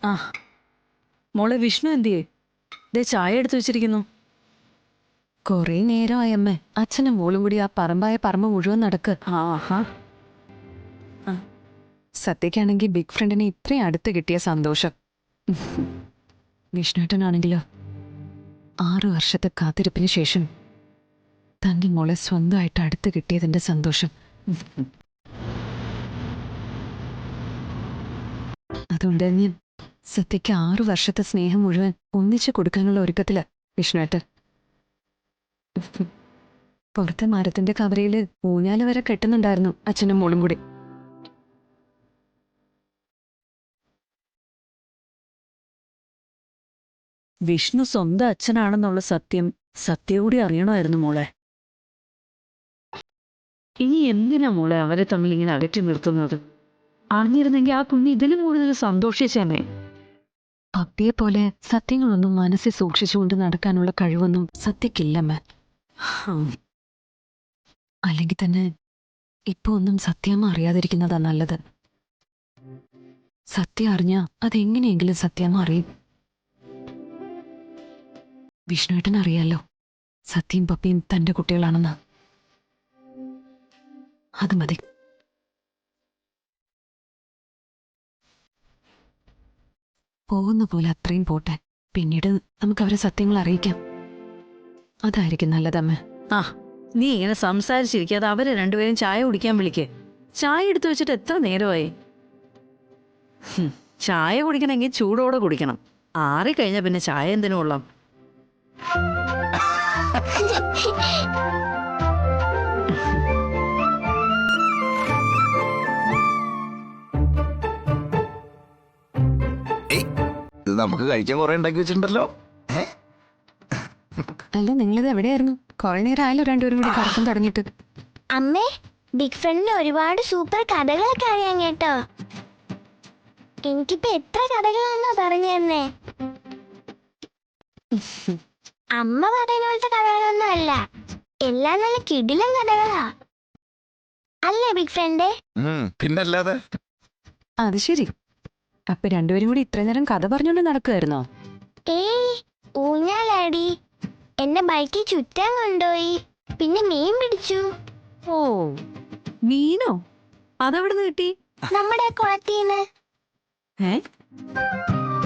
ആ മോളെ വിഷ്ണു എന്തിയേ? ദേ ചായ എടുത്തു വെച്ചിരിക്കുന്നു. കൊറേ നേരമായി അമ്മേ. അച്ഛനും മോളും കൂടി ആ പറമ്പ് മുഴുവൻ നടക്ക്. ആഹാ. സത്യക്കാണെങ്കിൽ ബിഗ് ഫ്രണ്ടിനെ ഇത്രയും അടുത്ത് കിട്ടിയ സന്തോഷം. വിഷ്ണുട്ടനാണെങ്കിലോ 6 വർഷത്തെ കാത്തിരിപ്പിന് ശേഷം തന്റെ മോളെ സ്വന്തമായിട്ട് അടുത്ത് കിട്ടിയതിന്റെ സന്തോഷം. അതുകൊണ്ട് തന്നെ സത്യക്ക് 6 വർഷത്തെ സ്നേഹം മുഴുവൻ ഒന്നിച്ചു കൊടുക്കാനുള്ള ഒരുക്കത്തില് വിഷ്ണുട്ടൻ. പുറത്തെ മരത്തിന്റെ കവരയില് ഊഞ്ഞാല് വരെ കെട്ടുന്നുണ്ടായിരുന്നു അച്ഛനും മോളും കൂടി. വിഷ്ണു സ്വന്തം അച്ഛനാണെന്നുള്ള സത്യം കൂടി അറിയണമായിരുന്നു മോളെ. ഇനി എന്തിനാ മോളെ അവരെ തമ്മിൽ ഇങ്ങനെ അകറ്റി നിർത്തുന്നത്? അറിഞ്ഞിരുന്നെങ്കിൽ ആ കുഞ്ഞ് ഇതിലും കൂടുതൽ സന്തോഷിച്ചേനെ. പപ്പിയെ പോലെ സത്യങ്ങളൊന്നും മനസ്സിൽ സൂക്ഷിച്ചുകൊണ്ട് നടക്കാനുള്ള കഴിവൊന്നും സത്യക്കില്ലമ്മ. അല്ലെങ്കിൽ തന്നെ ഇപ്പൊ ഒന്നും സത്യം അറിയാതിരിക്കുന്നതാ നല്ലത്. സത്യം അറിഞ്ഞാ അതെങ്ങനെയെങ്കിലും സത്യം അറിയും. വിഷ്ണുവേട്ടൻ അറിയാലോ സത്യം പപ്പിയും തന്റെ കുട്ടികളാണെന്ന്. അത് മതി. പോകുന്ന പോലെ അത്രയും പോട്ടെ. പിന്നീട് നമുക്ക് അവരെ സത്യങ്ങൾ അറിയിക്കാം. അതായിരിക്കും നല്ലതമ്മ. ആ നീ ഇങ്ങനെ സംസാരിച്ചിരിക്കാതെ അവരെ രണ്ടുപേരും ചായ കുടിക്കാൻ വിളിക്കേ. ചായ എടുത്തു വെച്ചിട്ട് എത്ര നേരമായി? ചായ കുടിക്കണമെങ്കിൽ ചൂടോടെ കുടിക്കണം. ആറിക്കഴിഞ്ഞാൽ പിന്നെ ചായ എന്തിനു കൊള്ളാം? ഇത് നമുക്ക് കഴിക്കാൻ കുറെ ഉണ്ടാക്കി വെച്ചിട്ടുണ്ടല്ലോ. അല്ല, നിങ്ങളിത് എവിടെയായിരുന്നു? കുറെ നേരം ആയാലും രണ്ടുപേരും കൂടി കറക്കം തുടങ്ങിയിട്ട്. അമ്മേ, ബിഗ് ഫ്രണ്ടിന് ഒരുപാട് സൂപ്പർ കഥകളൊക്കെ അറിയാൻ കേട്ടോ. എനിക്കിപ്പോ എത്ര കഥകളാണോ പറഞ്ഞു തന്നെ. അമ്മ പറയുന്ന പോലത്തെ കഥകളൊന്നും അല്ല, എല്ലാം നല്ല കിടിലൻ കഥകളാ. അല്ലേ ബിഗ് ഫ്രണ്ടേ? പിന്നല്ലാതെ. അത് ശരി. അപ്പൊ രണ്ടുപേരും കൂടി ഇത്ര നേരം കഥ പറഞ്ഞോണ്ട് നടക്കുമായിരുന്നോ? ഏയ്, ഊഞ്ഞാലാടി, എന്റെ ബൈക്കിൽ ചുറ്റാൻ കൊണ്ടുപോയി, പിന്നെ മീൻ പിടിച്ചു. ഓ, മീനോ? അതെവിടുന്ന് കിട്ടി? നമ്മുടെ കുളത്തീന്ന്. ഏ